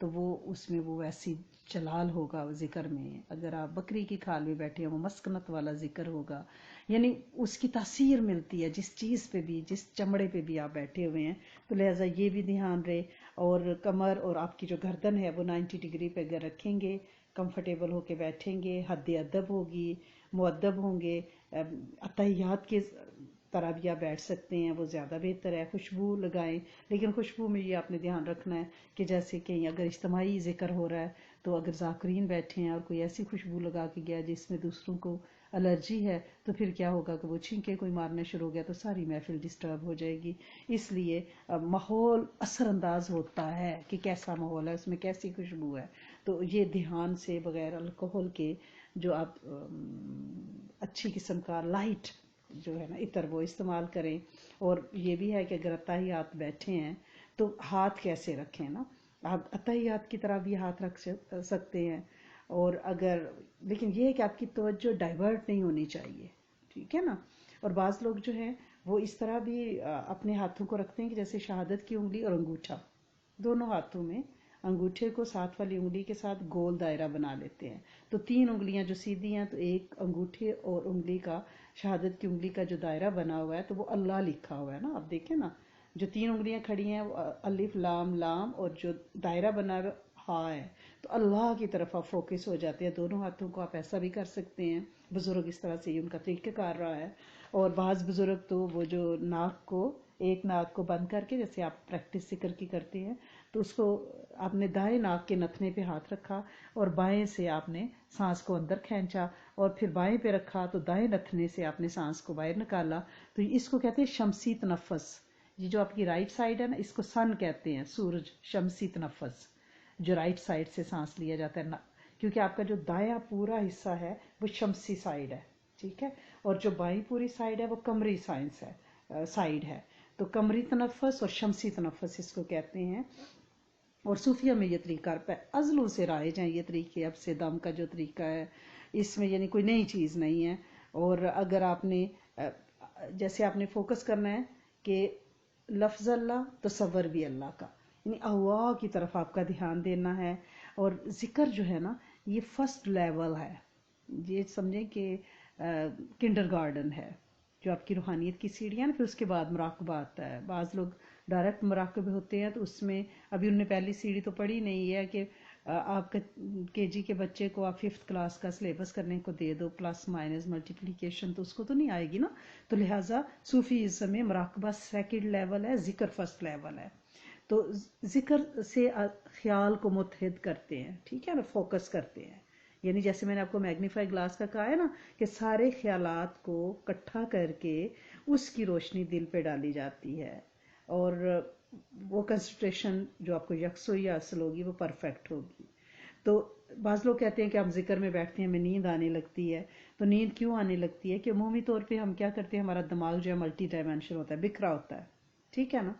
تو وہ اس میں وہ ویسی جلال ہوگا ذکر میں. اگر آپ بکری کی کھال میں بیٹھے ہیں وہ مسکنت والا ذکر ہوگا. یعنی اس کی تاثیر ملتی ہے جس چیز پہ بھی، جس چمڑے پہ بھی آپ بیٹھے ہوئے ہیں. تو لہٰذا یہ بھی دھیان رہے. اور کمر اور آپ کی جو گردن ہے وہ 90 ڈگری پہ اگر رکھیں گے، کمفرٹیبل ہو کے بیٹھیں گے، حد ادب ہوگی، مؤدب ہوں گے. عطیات کے طرح بھی آپ بیٹھ سکتے ہیں، وہ زیادہ بہتر ہے. خوشبو لگائیں، لیکن خوشبو میں یہ آپ نے دھیان رکھنا ہے کہ جیسے کہ اگر اجتماعی ذکر ہو رہا ہے تو اگر ذاکرین بیٹھے ہیں اور کوئی ایسی خوشبو لگا کے گیا جس میں دوسروں کو الرجی ہے تو پھر کیا ہوگا کہ وہ چھینکے کوئی مارنا شروع ہو گیا تو ساری محفل ڈسٹرب ہو جائے گی. اس لیے ماحول اثر انداز ہوتا ہے کہ کیسا ماحول ہے، اس میں کیسی خوشبو ہے. تو یہ دھیان سے بغیر الکحل کے جو آپ اچھی قسم کا لائٹ جو ہے نا عطر وہ استعمال کریں. اور یہ بھی ہے کہ اگر عطیات بیٹھے ہیں تو ہاتھ کیسے رکھیں نا، آپ عطیات کی طرح بھی ہاتھ رکھ سکتے ہیں. اور اگر لیکن یہ ہے کہ آپ کی توجہ ڈائیورٹ نہیں ہونی چاہیے، ٹھیک ہے نا. اور بعض لوگ جو ہیں وہ اس طرح بھی اپنے ہاتھوں کو رکھتے ہیں کہ جیسے شہادت کی انگلی اور انگوٹھا دونوں ہاتھوں میں، انگوٹھے کو ساتھ والی انگلی کے ساتھ گول دائرہ بنا لیتے ہیں. تو 3 انگلیاں جو سیدھی ہیں تو ایک انگوٹھے اور انگلی کا، شہادت کی انگلی کا جو دائرہ بنا ہوا ہے تو وہ اللہ لکھا ہوا ہے نا. آپ دیکھیں نا جو 3 انگلیاں کھڑی ہیں وہ الف لام لام، اور جو دائرہ بنا ہوا ہاں ہے تو اللہ کی طرف آپ فوکس ہو جاتے ہیں. دونوں ہاتھوں کو آپ ایسا بھی کر سکتے ہیں. بزرگ اس طرح سے یہ ان کا طریقہ کار رہا ہے. اور بعض بزرگ تو وہ جو ناک کو، ایک ناک کو بند کر کے، جیسے آپ پریکٹس ذکر کی کرتے ہیں تو اس کو آپ نے دائیں ناک کے نتنے پہ ہاتھ رکھا اور بائیں سے آپ نے سانس کو اندر کھینچا، اور پھر بائیں پہ رکھا تو دائیں نتنے سے آپ نے سانس کو باہر نکالا. تو اس کو کہتے ہیں شمسی تنفس. یہ جو آپ کی رائٹ سائڈ ہے نا اس کو سن کہتے ہیں، سورج. شمسی تنفس جو رائٹ سائڈ سے سانس لیا جاتا ہے نا، کیونکہ آپ کا جو دایاں پورا حصہ ہے وہ شمسی سائڈ ہے، ٹھیک ہے. اور جو بائیں پوری سائڈ ہے وہ قمری سائڈ ہے. تو قمری تنفس اور شمسی تنفس اس کو کہتے ہیں. اور صوفیہ میں یہ طریقہ ازلوں سے رائج ہیں یہ طریقے. اب سے دم کا جو طریقہ ہے اس میں یعنی کوئی نئی چیز نہیں ہے. اور اگر آپ نے جیسے آپ نے فوکس کرنا ہے کہ لفظ اللہ تصور بھی اللہ کا، یعنی اللہ کی طرف آپ کا دھیان دینا ہے. اور ذکر جو ہے نا یہ فرسٹ لیول ہے، یہ سمجھیں کہ کنڈر گارڈن ہے جو آپ کی روحانیت کی سیڑھیاں نا. پھر اس کے بعد مراقبہ آتا ہے. بعض لوگ ڈائریکٹ مراقبے ہوتے ہیں تو اس میں ابھی انہوں نے پہلی سیڑھی تو پڑھی نہیں ہے کہ آپ کے جی کے بچے کو آپ 5th کلاس کا سلیبس کرنے کو دے دو، پلس مائنس ملٹیپلیکیشن، تو اس کو تو نہیں آئے گی نا. تو لہٰذا صوفیزم میں مراقبہ سیکنڈ لیول ہے، ذکر فرسٹ لیول ہے. تو ذکر سے خیال کو متحد کرتے ہیں، ٹھیک ہے نا، فوکس کرتے ہیں. یعنی جیسے میں نے آپ کو میگنیفائی گلاس کا کہا ہے نا کہ سارے خیالات کو اکٹھا کر کے اس کی روشنی دل پہ ڈالی جاتی ہے، اور وہ کنسنٹریشن جو آپ کو یکسوئی حاصل ہوگی وہ پرفیکٹ ہوگی. تو بعض لوگ کہتے ہیں کہ ہم ذکر میں بیٹھتے ہیں ہمیں نیند آنے لگتی ہے. تو نیند کیوں آنے لگتی ہے کہ عمومی طور پہ ہم کیا کرتے ہیں، ہمارا دماغ جو ہے ملٹی ڈائمینشن ہوتا ہے، بکھرا ہوتا ہے، ٹھیک ہے نا.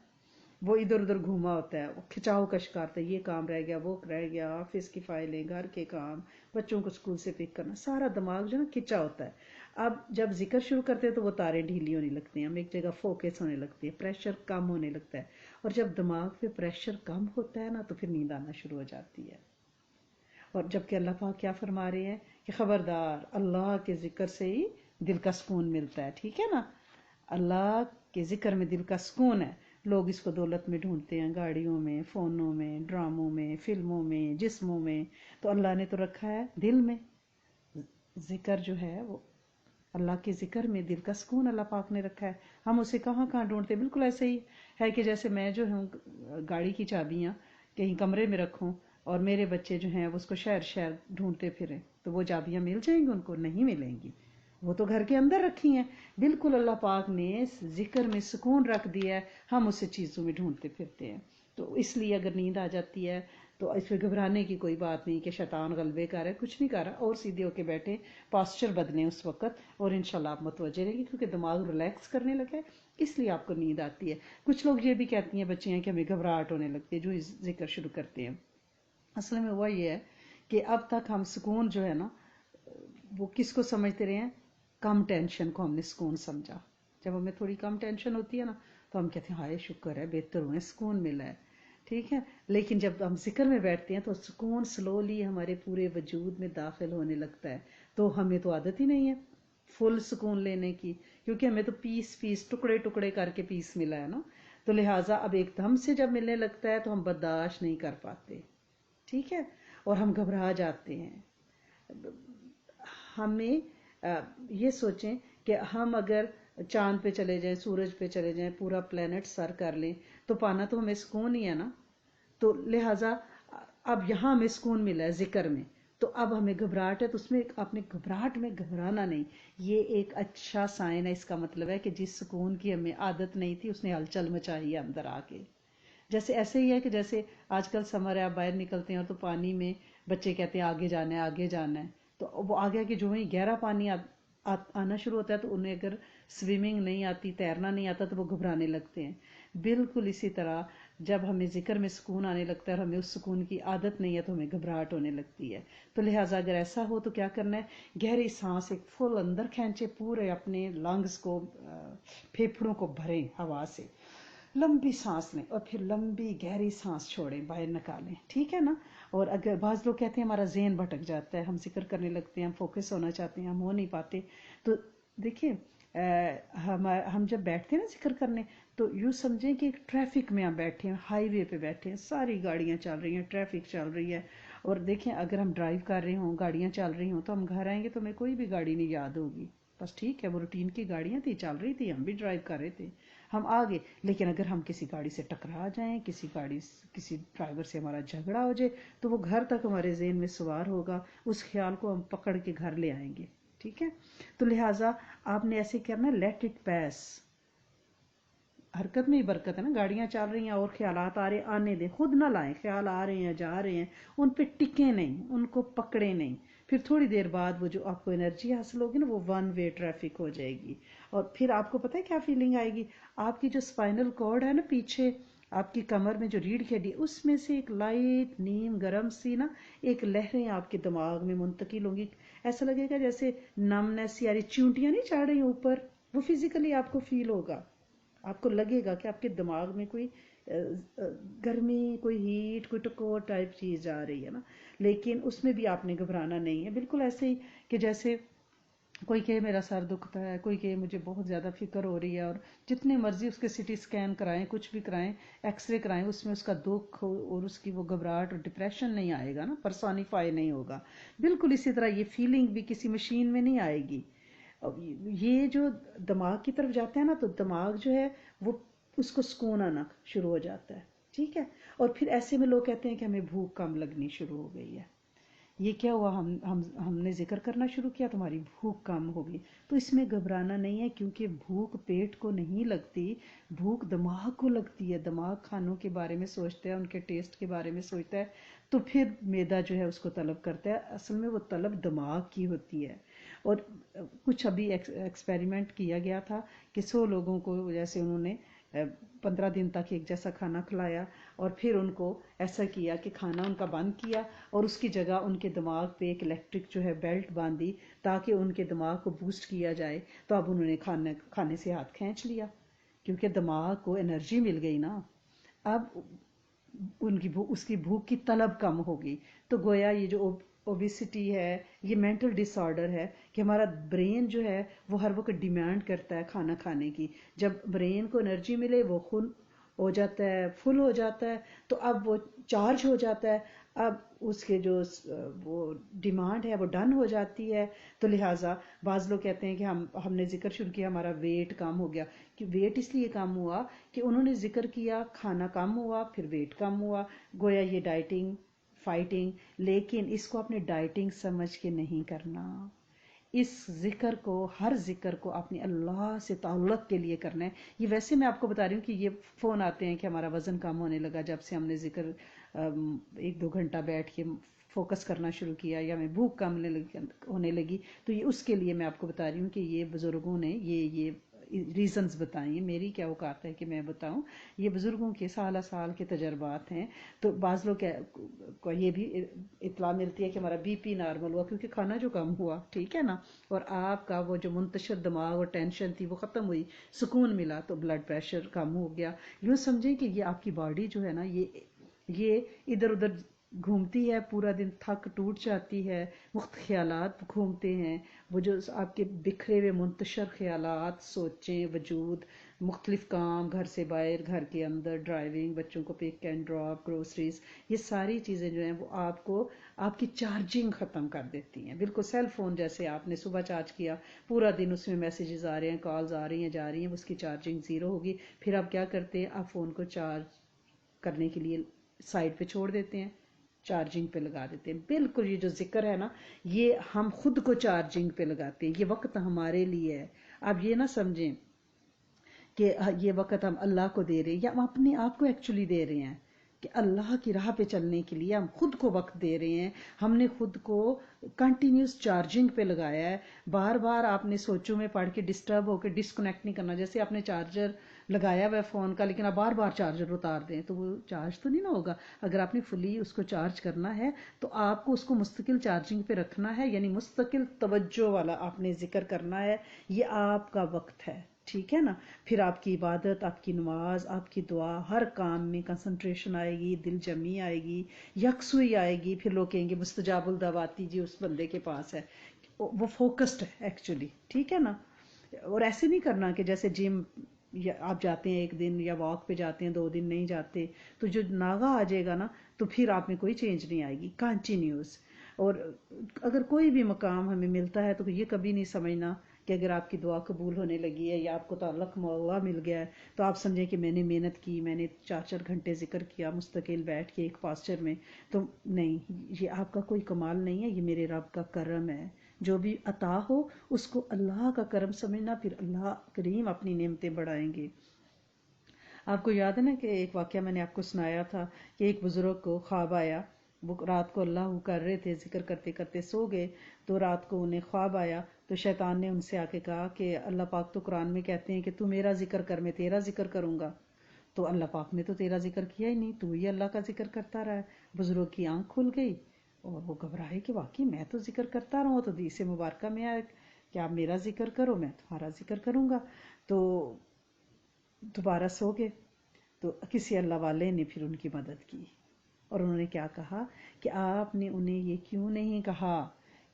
وہ ادھر ادھر گھوما ہوتا ہے، وہ کھچاؤ کا شکار ہوتا ہے. یہ کام رہ گیا، وہ رہ گیا، آفس کی فائلیں، گھر کے کام، بچوں کو اسکول سے پک کرنا، سارا دماغ جو ہے نا کھچا ہوتا ہے. اب جب ذکر شروع کرتے ہیں تو وہ تاریں ڈھیلی ہونے لگتی ہیں، ہم ایک جگہ فوکس ہونے لگتی ہے، پریشر کم ہونے لگتا ہے. اور جب دماغ پہ پریشر کم ہوتا ہے نا تو پھر نیند آنا شروع ہو جاتی ہے. اور جبکہ اللہ پاک کیا فرما رہے ہیں کہ خبردار، اللہ کے ذکر سے ہی دل کا سکون ملتا ہے، ٹھیک ہے نا. اللہ کے ذکر میں دل کا سکون ہے. لوگ اس کو دولت میں ڈھونڈتے ہیں، گاڑیوں میں، فونوں میں، ڈراموں میں، فلموں میں، جسموں میں. تو اللہ نے تو رکھا ہے دل میں. ذکر جو ہے وہ اللہ کے ذکر میں دل کا سکون اللہ پاک نے رکھا ہے. ہم اسے کہاں کہاں ڈھونڈتے ہیں. بالکل ایسے ہی ہے کہ جیسے میں جو ہوں گاڑی کی چابیاں کہیں کمرے میں رکھوں اور میرے بچے جو ہیں وہ اس کو شہر شہر ڈھونڈتے پھریں، تو وہ چابیاں مل جائیں گی ان کو؟ نہیں ملیں گی، وہ تو گھر کے اندر رکھی ہیں. بالکل اللہ پاک نے ذکر میں سکون رکھ دیا ہے، ہم اسے چیزوں میں ڈھونڈتے پھرتے ہیں. تو اس لیے اگر نیند آ جاتی ہے تو اس پہ گھبرانے کی کوئی بات نہیں کہ شیطان غلبے کر رہا ہے، کچھ نہیں کر رہا. اور سیدھے ہو کے بیٹھے، پاسچر بدلیں اس وقت، اور انشاءاللہ آپ متوجہ رہیں گے کیونکہ دماغ ریلیکس کرنے لگا ہے، اس لیے آپ کو نیند آتی ہے. کچھ لوگ یہ بھی کہتی ہیں بچیاں کہ ہمیں گھبراہٹ ہونے لگتی ہے جو ذکر شروع کرتے ہیں. اصل میں ہوا یہ ہے کہ اب تک ہم سکون جو ہے نا وہ کس کو سمجھتے رہے ہیں؟ کم ٹینشن کو ہم نے سکون سمجھا. جب ہمیں تھوڑی کم ٹینشن ہوتی ہے نا تو ہم کہتے ہیں ہائے شکر ہے، بہتر ہوئے، سکون ملا ہے. ٹھیک ہے. لیکن جب ہم ذکر میں بیٹھتے ہیں تو سکون سلولی ہمارے پورے وجود میں داخل ہونے لگتا ہے. تو ہمیں تو عادت ہی نہیں ہے فل سکون لینے کی، کیونکہ ہمیں تو پیس پیس ٹکڑے ٹکڑے کر کے پیس ملا ہے نا. تو لہٰذا اب ایک دم سے جب ملنے لگتا ہے تو ہم برداشت نہیں کر پاتے. ٹھیک ہے. اور ہم گھبرا جاتے ہیں. ہمیں یہ سوچیں کہ ہم اگر چاند پہ چلے جائیں، سورج پہ چلے جائیں، پورا پلینٹ سر کر لیں تو پانا تو ہمیں سکون ہی ہے نا. تو لہٰذا اب یہاں ہمیں سکون ملا ہے ذکر میں، تو اب ہمیں گھبراہٹ ہے تو اس میں اپنے گھبراہٹ میں گھبرانا نہیں. یہ ایک اچھا سائن ہے. اس کا مطلب ہے کہ جس سکون کی ہمیں عادت نہیں تھی اس نے ہلچل مچائی ہے اندر آ کے. جیسے ایسے ہی ہے کہ جیسے آج کل سمر ہے، آپ باہر نکلتے ہیں اور تو پانی میں بچے کہتے ہیں آگے جانا ہے آگے جانا ہے، تو وہ آگے کہ جو ہی گہرا پانی آنا شروع ہوتا ہے تو انہیں اگر سوئمنگ نہیں آتی، تیرنا نہیں آتا تو وہ گھبرانے لگتے ہیں. بالکل اسی طرح جب ہمیں ذکر میں سکون آنے لگتا ہے اور ہمیں اس سکون کی عادت نہیں ہے تو ہمیں گھبراہٹ ہونے لگتی ہے. تو لہٰذا اگر ایسا ہو تو کیا کرنا ہے، گہری سانس ایک فل اندر کھینچے، پورے اپنے لنگز کو پھیپھڑوں کو بھریں ہوا سے، لمبی سانس لیں اور پھر لمبی گہری سانس چھوڑیں، باہر نکالیں. ٹھیک ہے نا. اور اگر بعض لوگ کہتے ہیں ہمارا ذہن بھٹک جاتا ہے، ہم ذکر کرنے لگتے ہیں، ہم فوکس ہونا چاہتے ہیں، ہم ہو نہیں پاتے، تو دیکھیں ہم جب بیٹھتے ہیں نا ذکر کرنے تو یوں سمجھیں کہ ایک ٹریفک میں ہم بیٹھے ہیں، ہائی وے پہ بیٹھے ہیں، ساری گاڑیاں چل رہی ہیں، ٹریفک چل رہی ہے. اور دیکھیں اگر ہم ڈرائیو کر رہے ہوں، گاڑیاں چل رہی ہوں، تو ہم گھر آئیں گے تو ہمیں کوئی بھی گاڑی نہیں یاد ہوگی. بس ٹھیک ہے، وہ روٹین کی گاڑیاں تھی، چل رہی تھی، ہم بھی ڈرائیو کر رہے تھے، ہم آگے. لیکن اگر ہم کسی گاڑی سے ٹکرا جائیں، کسی ڈرائیور سے ہمارا جھگڑا ہو جائے تو وہ گھر تک ہمارے ذہن میں سوار ہوگا، اس خیال کو ہم پکڑ کے گھر لے آئیں گے. ٹھیک ہے. تو لہٰذا آپ نے ایسے کرنا، لیٹ اٹ پیس. حرکت میں ہی برکت ہے نا. گاڑیاں چل رہی ہیں اور خیالات آ رہے ہیں، آنے دیں، خود نہ لائیں. خیال آ رہے ہیں، جا رہے ہیں، ان پہ ٹکے نہیں، ان کو پکڑے نہیں. پھر تھوڑی دیر بعد وہ جو آپ کو انرجی حاصل ہوگی نا، وہ ون وے ٹریفک ہو جائے گی. اور پھر آپ کو پتہ ہے کیا فیلنگ آئے گی؟ آپ کی جو اسپائنل کارڈ ہے نا، پیچھے آپ کی کمر میں جو ریڑھ کی ہڈی، اس میں سے ایک لائٹ نیم گرم سی نا ایک لہریں آپ کے دماغ میں منتقل ہوں گی. ایسا لگے گا جیسے نمنس یاری چیونٹیاں نہیں چڑھ رہی ہیں اوپر، وہ فزیکلی آپ کو فیل ہوگا. آپ کو لگے گا کہ آپ کے دماغ میں کوئی گرمی، کوئی ہیٹ، کوئی ٹکور ٹائپ چیز آ رہی ہے نا. لیکن اس میں بھی آپ نے گھبرانا نہیں ہے. بالکل ایسے ہی کہ جیسے کوئی کہے میرا سر دکھتا ہے، کوئی کہے مجھے بہت زیادہ فکر ہو رہی ہے، اور جتنے مرضی اس کے سی ٹی اسکین کرائیں، کچھ بھی کرائیں، ایکس رے کرائیں، اس میں اس کا دکھ اور اس کی وہ گھبراہٹ اور ڈپریشن نہیں آئے گا نا، پرسونیفائی نہیں ہوگا. بالکل اسی طرح یہ فیلنگ بھی کسی مشین میں نہیں آئے گی. یہ جو دماغ کی طرف جاتا ہے نا تو دماغ جو ہے وہ اس کو سکون آنا شروع ہو جاتا ہے. ٹھیک ہے. اور پھر ایسے میں لوگ کہتے ہیں کہ ہمیں بھوک کم لگنی شروع ہو گئی ہے. یہ کیا ہوا؟ ہم نے ذکر کرنا شروع کیا تو ہماری بھوک کم ہو گئی. تو اس میں گھبرانا نہیں ہے، کیونکہ بھوک پیٹ کو نہیں لگتی، بھوک دماغ کو لگتی ہے. دماغ کھانوں کے بارے میں سوچتا ہے، ان کے ٹیسٹ کے بارے میں سوچتا ہے، تو پھر معدہ جو ہے اس کو طلب کرتا ہے. اصل میں وہ طلب دماغ کی ہوتی ہے. اور کچھ ابھی ایکسپیریمنٹ کیا گیا تھا کہ 100 لوگوں کو جیسے انہوں نے 15 دن تک ایک جیسا کھانا کھلایا، اور پھر ان کو ایسا کیا کہ کھانا ان کا بند کیا اور اس کی جگہ ان کے دماغ پہ ایک الیکٹرک جو ہے بیلٹ باندھی تاکہ ان کے دماغ کو بوسٹ کیا جائے. تو اب انہوں نے کھانے سے ہاتھ کھینچ لیا، کیونکہ دماغ کو انرجی مل گئی نا. اب ان کی اس کی بھوک کی طلب کم ہوگی. تو گویا یہ جو اوبیسٹی ہے، یہ مینٹل ڈس آرڈر ہے کہ ہمارا برین جو ہے وہ ہر وقت ڈیمانڈ کرتا ہے کھانا کھانے کی. جب برین کو انرجی ملے وہ خود ہو جاتا ہے، فل ہو جاتا ہے، تو اب وہ چارج ہو جاتا ہے. اب اس کے جو وہ ڈیمانڈ ہے وہ ڈن ہو جاتی ہے. تو لہٰذا بعض لوگ کہتے ہیں کہ ہم نے ذکر شروع کیا، ہمارا ویٹ کم ہو گیا. کہ ویٹ اس لیے کم ہوا کہ انہوں نے ذکر کیا، کھانا کم ہوا، پھر ویٹ کم ہوا. گویا یہ ڈائٹنگ، فائٹنگ، لیکن اس کو اپنے ڈائٹنگ سمجھ کے نہیں کرنا. اس ذکر کو، ہر ذکر کو اپنے اللہ سے تعلق کے لیے کرنا ہے. یہ ویسے میں آپ کو بتا رہی ہوں کہ یہ فون آتے ہیں کہ ہمارا وزن کم ہونے لگا جب سے ہم نے ذکر 1-2 گھنٹہ بیٹھ کے فوکس کرنا شروع کیا، یا ہمیں بھوک کم ہونے لگی. تو یہ اس کے لیے میں آپ کو بتا رہی ہوں کہ یہ بزرگوں نے یہ ریزنز بتائیں. میری کیا اوقات ہے کہ میں بتاؤں؟ یہ بزرگوں کے سالہ سال کے تجربات ہیں. تو بعض لوگ کو یہ بھی اطلاع ملتی ہے کہ ہمارا بی پی نارمل ہوا کیونکہ کھانا جو کم ہوا. ٹھیک ہے نا. اور آپ کا وہ جو منتشر دماغ اور ٹینشن تھی وہ ختم ہوئی، سکون ملا، تو بلڈ پریشر کم ہو گیا. یوں سمجھیں کہ یہ آپ کی باڈی جو ہے نا، یہ یہ ادھر ادھر گھومتی ہے، پورا دن تھک ٹوٹ جاتی ہے، مختلف خیالات گھومتے ہیں، وہ جو آپ کے بکھرے ہوئے منتشر خیالات، سوچیں، وجود، مختلف کام، گھر سے باہر، گھر کے اندر، ڈرائیونگ، بچوں کو پک اینڈ ڈراپ، گروسریز، یہ ساری چیزیں جو ہیں وہ آپ کو آپ کی چارجنگ ختم کر دیتی ہیں. بالکل سیل فون جیسے آپ نے صبح چارج کیا، پورا دن اس میں میسیجز آ رہے ہیں، کالز آ رہی ہیں جا رہی ہیں، اس کی چارجنگ زیرو ہوگی. پھر آپ کیا کرتے ہیں؟ آپ فون کو چارج کرنے کے لیے سائڈ پہ چھوڑ دیتے ہیں، چارجنگ پہ لگا دیتے ہیں. بالکل یہ جو ذکر ہے نا، یہ ہم خود کو چارجنگ پہ لگاتے ہیں. یہ وقت ہمارے لیے ہے. آپ یہ نہ سمجھیں کہ یہ وقت ہم اللہ کو دے رہے ہیں، یا ہم اپنے آپ کو ایکچولی دے رہے ہیں کہ اللہ کی راہ پہ چلنے کے لیے ہم خود کو وقت دے رہے ہیں. ہم نے خود کو کنٹینیوس چارجنگ پہ لگایا ہے. بار بار آپ نے سوچوں میں پڑھ کے ڈسٹرب ہو کے ڈسکنیکٹ نہیں کرنا. جیسے آپ نے چارجر لگایا ہوا ہے فون کا، لیکن آپ بار بار چارجر اتار دیں تو وہ چارج تو نہیں نہ ہوگا. اگر آپ نے فلی اس کو چارج کرنا ہے تو آپ کو اس کو مستقل چارجنگ پہ رکھنا ہے، یعنی مستقل توجہ والا آپ نے ذکر کرنا ہے. یہ آپ کا وقت ہے، ٹھیک ہے نا. پھر آپ کی عبادت، آپ کی نماز، آپ کی دعا، ہر کام میں کنسنٹریشن آئے گی، دل جمی آئے گی، یکسوئی آئے گی. پھر لوگ کہیں گے مستجاب الدعواتی جی اس بندے کے پاس ہے، وہ فوکسڈ ہے ایکچولی، ٹھیک ہے نا. اور ایسے نہیں کرنا کہ جیسے جم آپ جاتے ہیں ایک دن، یا واک پہ جاتے ہیں 2 دن نہیں جاتے، تو جو ناغا آ جائے گا نا تو پھر آپ میں کوئی چینج نہیں آئے گی. کنٹینیوس. اور اگر کوئی بھی مقام ہمیں ملتا ہے تو یہ کبھی نہیں سمجھنا کہ اگر آپ کی دعا قبول ہونے لگی ہے یا آپ کو تعلق مولا مل گیا ہے تو آپ سمجھیں کہ میں نے محنت کی، میں نے 4 4 گھنٹے ذکر کیا مستقل بیٹھ کے ایک پاسچر میں. تو نہیں، یہ آپ کا کوئی کمال نہیں ہے، یہ میرے رب کا کرم ہے. جو بھی عطا ہو اس کو اللہ کا کرم سمجھنا، پھر اللہ کریم اپنی نعمتیں بڑھائیں گے. آپ کو یاد ہے نا کہ ایک واقعہ میں نے آپ کو سنایا تھا کہ ایک بزرگ کو خواب آیا. وہ رات کو اللہ کر رہے تھے، ذکر کرتے کرتے سو گئے، تو رات کو انہیں خواب آیا. تو شیطان نے ان سے آ کے کہا کہ اللہ پاک تو قرآن میں کہتے ہیں کہ تو میرا ذکر کر، میں تیرا ذکر کروں گا. تو اللہ پاک نے تو تیرا ذکر کیا ہی نہیں، تو ہی اللہ کا ذکر کرتا رہا ہے. بزرگ کی آنکھ کھل گئی اور وہ گھبرائے کہ واقعی میں تو ذکر کرتا رہا ہوں. تو حدیث مبارکہ میں آیا کہ آپ میرا ذکر کرو، میں تمہارا ذکر کروں گا. تو دوبارہ سو گئے. تو کسی اللہ والے نے پھر ان کی مدد کی، اور انہوں نے کیا کہا کہ آپ نے انہیں یہ کیوں نہیں کہا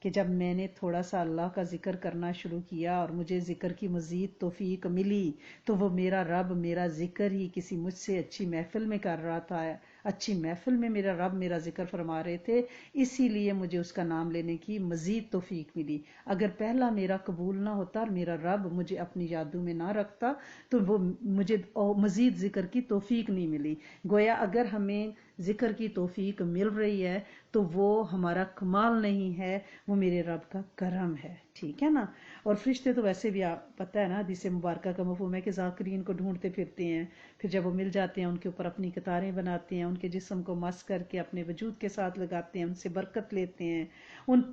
کہ جب میں نے تھوڑا سا اللہ کا ذکر کرنا شروع کیا اور مجھے ذکر کی مزید توفیق ملی، تو وہ میرا رب میرا ذکر ہی کسی مجھ سے اچھی محفل میں کر رہا تھا، اچھی محفل میں میرا رب میرا ذکر فرما رہے تھے، اسی لیے مجھے اس کا نام لینے کی مزید توفیق ملی. اگر پہلا میرا قبول نہ ہوتا اور میرا رب مجھے اپنی یادوں میں نہ رکھتا تو وہ مجھے مزید ذکر کی توفیق نہیں ملی. گویا اگر ہمیں ذکر کی توفیق مل رہی ہے تو وہ ہمارا کمال نہیں ہے، وہ میرے رب کا کرم ہے، ٹھیک ہے نا. اور فرشتے تو ویسے بھی آپ پتہ ہے نا، حدیث مبارکہ کا مفہوم ہے کہ ذاکرین کو ڈھونڈتے پھرتے ہیں، پھر جب وہ مل جاتے ہیں ان کے اوپر اپنی قطاریں بناتے ہیں، ان کے جسم کو مس کر کے اپنے وجود کے ساتھ لگاتے ہیں، ان سے برکت لیتے ہیں،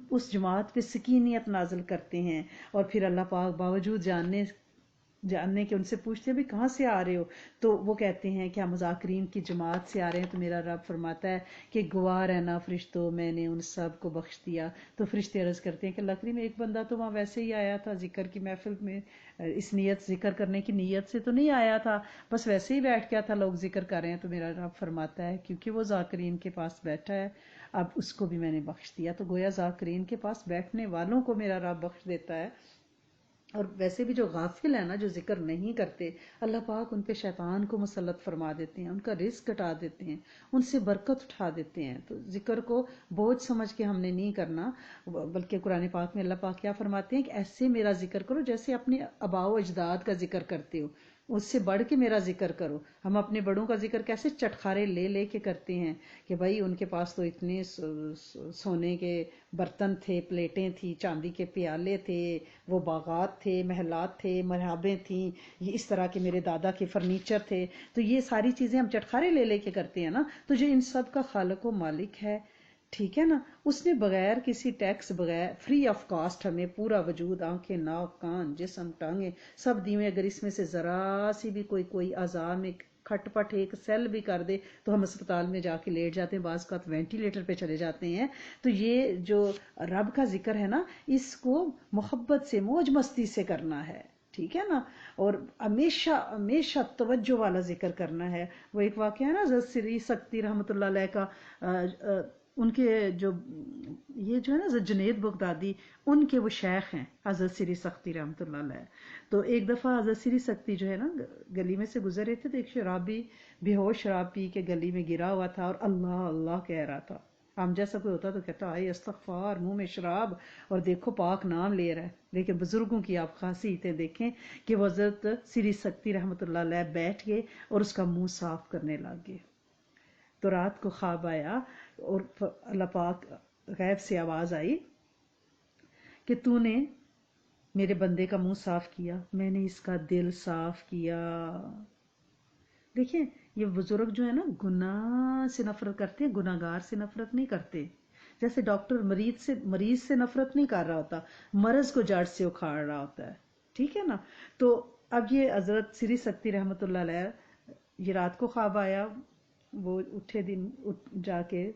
اس جماعت پہ سکینیت نازل کرتے ہیں. اور پھر اللہ پاک باوجود جاننے کے ان سے پوچھتے ہیں بھی کہاں سے آ رہے ہو، تو وہ کہتے ہیں کہ ہم ذاکرین کی جماعت سے آ رہے ہیں. تو میرا رب فرماتا ہے کہ گواہ رہنا فرشتوں، میں نے ان سب کو بخش دیا. تو فرشتے عرض کرتے ہیں کہ اللہ کریم، ایک بندہ تو وہاں ویسے ہی آیا تھا ذکر کی محفل میں، اس نیت ذکر کرنے کی نیت سے تو نہیں آیا تھا، بس ویسے ہی بیٹھ گیا تھا، لوگ ذکر کر رہے ہیں. تو میرا رب فرماتا ہے کیونکہ وہ ذاکرین کے پاس بیٹھا ہے اب اس کو بھی میں نے بخش دیا. تو گویا ذاکرین کے پاس بیٹھنے والوں کو میرا رب بخش دیتا ہے. اور ویسے بھی جو غافل ہیں نا، جو ذکر نہیں کرتے، اللہ پاک ان پہ شیطان کو مسلط فرما دیتے ہیں، ان کا رزق کٹا دیتے ہیں، ان سے برکت اٹھا دیتے ہیں. تو ذکر کو بوجھ سمجھ کے ہم نے نہیں کرنا، بلکہ قرآن پاک میں اللہ پاک کیا فرماتے ہیں کہ ایسے میرا ذکر کرو جیسے اپنے آباء و اجداد کا ذکر کرتے ہو، اس سے بڑھ کے میرا ذکر کرو. ہم اپنے بڑوں کا ذکر کیسے چٹخارے لے لے کے کرتے ہیں کہ بھائی ان کے پاس تو اتنے سونے کے برتن تھے، پلیٹیں تھی، چاندی کے پیالے تھے، وہ باغات تھے، محلات تھے، مرحابیں تھیں، یہ اس طرح کے میرے دادا کے فرنیچر تھے. تو یہ ساری چیزیں ہم چٹخارے لے لے کے کرتے ہیں نا. تو جو ان سب کا خالق و مالک ہے، ٹھیک ہے نا، اس نے بغیر کسی ٹیکس، بغیر فری آف کاسٹ ہمیں پورا وجود، آنکھیں، ناک، کان، جسم، ٹانگیں سب دی ہوئے. اگر اس میں سے ذرا سی بھی کوئی اعضاء میں کھٹ پٹ ایک سیل بھی کر دے تو ہم اسپتال میں جا کے لیٹ جاتے ہیں، بعض اوقات وینٹیلیٹر پہ چلے جاتے ہیں. تو یہ جو رب کا ذکر ہے نا، اس کو محبت سے، موج مستی سے کرنا ہے، ٹھیک ہے نا. اور ہمیشہ ہمیشہ توجہ والا ذکر کرنا ہے. وہ ایک واقعہ ہے نا حضرت سری سکتی رحمۃ اللہ علیہ کا، ان کے جو یہ جو ہے نا حضرت جنید بغدادی، ان کے وہ شیخ ہیں حضرت سری سکتی رحمۃ اللہ علیہ. تو ایک دفعہ حضرت سری سکتی جو ہے نا گلی میں سے گزر رہے تھے، تو ایک شرابی بے ہوش شراب پی کے گلی میں گرا ہوا تھا اور اللہ اللہ کہہ رہا تھا. ہم جیسا کوئی ہوتا تو کہتا آئے استغفار، منہ میں شراب اور دیکھو پاک نام لے رہا ہے. لیکن بزرگوں کی آپ خاصیتیں دیکھیں کہ وہ حضرت سری سکتی رحمۃ اللہ علیہ بیٹھ گئے اور اس کا منہ صاف کرنے لگ گئے. تو رات کو خواب آیا اور اللہ پاک غیب سے آواز آئی کہ تو نے میرے بندے کا منہ صاف کیا، میں نے اس کا دل صاف کیا. دیکھیں یہ بزرگ جو ہے نا گناہ سے نفرت کرتے ہیں، گناہ گار سے نفرت نہیں کرتے. جیسے ڈاکٹر مریض سے نفرت نہیں کر رہا ہوتا، مرض کو جڑ سے اکھاڑ رہا ہوتا ہے. ٹھیک ہے نا. تو اب یہ حضرت سری سکتی رحمۃ اللہ علیہ، یہ رات کو خواب آیا، وہ اٹھے دن جا کے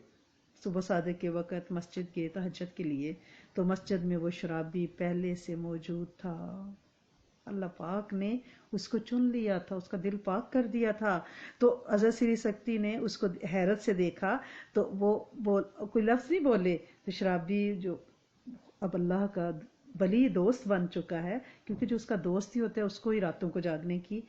صبح صادق کے وقت مسجد گئے تہجد کے لیے. تو مسجد میں وہ شرابی پہلے سے موجود تھا. اللہ پاک نے اس کو چن لیا تھا، اس کا دل پاک کر دیا تھا. تو حضرت سری سکتی نے اس کو حیرت سے دیکھا تو وہ کوئی لفظ نہیں بولے. تو شرابی جو اب اللہ کا ولی دوست بن چکا ہے، کیونکہ جو اس کا دوست ہی ہوتا ہے اس کو ہی راتوں کو جاگنے کی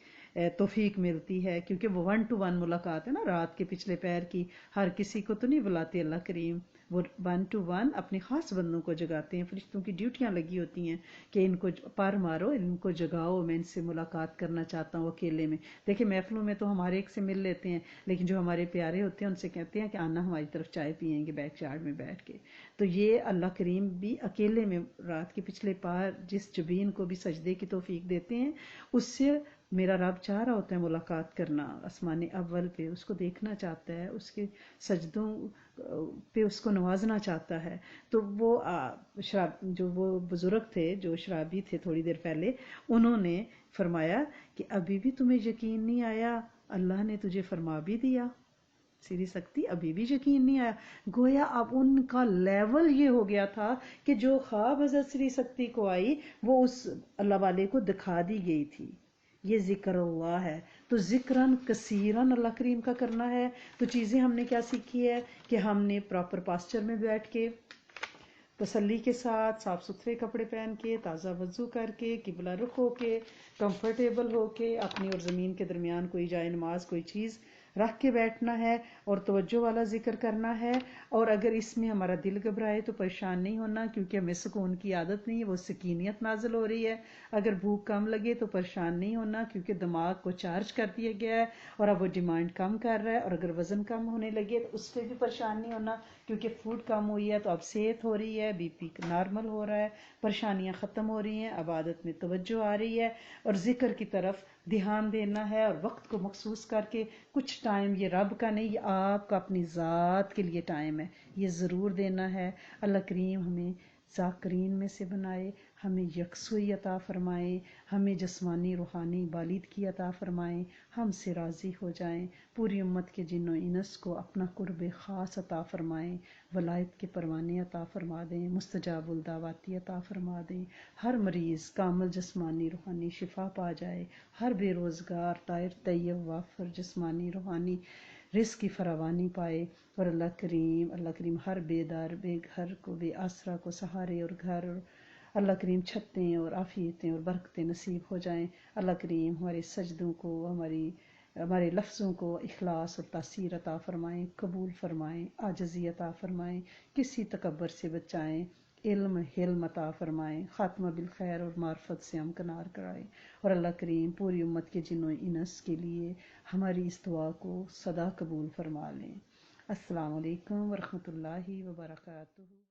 توفیق ملتی ہے، کیونکہ وہ 1 to 1 ملاقات ہے نا رات کے پچھلے پہر کی. ہر کسی کو تو نہیں بلاتے اللہ کریم، وہ 1 to 1 اپنے خاص بندوں کو جگاتے ہیں. فرشتوں کی ڈیوٹیاں لگی ہوتی ہیں کہ ان کو پر مارو، ان کو جگاؤ، میں ان سے ملاقات کرنا چاہتا ہوں اکیلے میں. دیکھیں محفلوں میں تو ہمارے ایک سے مل لیتے ہیں، لیکن جو ہمارے پیارے ہوتے ہیں ان سے کہتے ہیں کہ آنا ہماری طرف چائے پیئیں گے بیک یارڈ میں بیٹھ کے. تو یہ اللہ کریم بھی اکیلے میں رات کے پچھلے پہر جس جبین کو بھی سجدے کی توفیق دیتے ہیں، اس سے میرا رب چاہ رہا ہوتا ہے ملاقات کرنا آسمان اول پہ، اس کو دیکھنا چاہتا ہے، اس کے سجدوں پہ اس کو نوازنا چاہتا ہے. تو وہ جو وہ بزرگ تھے جو شرابی تھے تھوڑی دیر پہلے، انہوں نے فرمایا کہ ابھی بھی تمہیں یقین نہیں آیا، اللہ نے تجھے فرما بھی دیا. سری سکتی ابھی بھی یقین نہیں آیا. گویا اب ان کا لیول یہ ہو گیا تھا کہ جو خواب حضرت سری سکتی کو آئی وہ اس اللہ والے کو دکھا دی گئی تھی. یہ ذکر اللہ ہے. تو ذکرن کثیرن اللہ کریم کا کرنا ہے. تو چیزیں ہم نے کیا سیکھی ہے کہ ہم نے پراپر پاسچر میں بیٹھ کے تسلی کے ساتھ صاف ستھرے کپڑے پہن کے تازہ وضو کر کے قبلہ رخ ہو کے کمفرٹیبل ہو کے اپنی اور زمین کے درمیان کوئی جائے نماز کوئی چیز رکھ کے بیٹھنا ہے اور توجہ والا ذکر کرنا ہے. اور اگر اس میں ہمارا دل گھبرائے تو پریشان نہیں ہونا، کیونکہ ہمیں سکون کی عادت نہیں ہے، وہ سکینیت نازل ہو رہی ہے. اگر بھوک کم لگے تو پریشان نہیں ہونا، کیونکہ دماغ کو چارج کر دیا گیا ہے اور اب وہ ڈیمانڈ کم کر رہا ہے. اور اگر وزن کم ہونے لگے تو اس پہ بھی پریشان نہیں ہونا، کیونکہ فوڈ کم ہوئی ہے تو اب صحت ہو رہی ہے، بی پی نارمل ہو رہا ہے، پریشانیاں ختم ہو رہی ہیں، عبادت میں توجہ آ رہی ہے اور ذکر کی طرف دھیان دینا ہے. اور وقت کو مخصوص کر کے کچھ ٹائم یہ رب کا نہیں، یہ آپ کا اپنی ذات کے لیے ٹائم ہے، یہ ضرور دینا ہے. اللہ کریم ہمیں ذاکرین میں سے بنائے، ہمیں یکسوئی عطا فرمائے، ہمیں جسمانی روحانی بالادگی عطا فرمائیں، ہم سے راضی ہو جائیں. پوری امت کے جن و انس کو اپنا قرب خاص عطا فرمائیں، ولایت کے پروانے عطا فرما دیں، مستجاب الدعواتی عطا فرما دیں. ہر مریض کامل جسمانی روحانی شفا پا جائے، ہر بے روزگار طاہر طیب وافر جسمانی روحانی رزق کی فراوانی پائے. اور اللہ کریم ہر بے دار بے گھر کو بے آسرا کو سہارے اور گھر اللہ کریم چھتیں اور عافیتیں اور برکتیں نصیب ہو جائیں. اللہ کریم ہمارے سجدوں کو ہمارے لفظوں کو اخلاص اور تاثیر عطا فرمائیں، قبول فرمائیں، عاجزی عطا فرمائیں، کسی تکبر سے بچائیں، علم حلم عطا فرمائیں، خاتمہ بالخیر اور معرفت سے ہمکنار کرائیں. اور اللہ کریم پوری امت کے جن و انس کے لیے ہماری اس دعا کو سدا قبول فرما لیں. السلام علیکم ورحمۃ اللہ وبرکاتہ.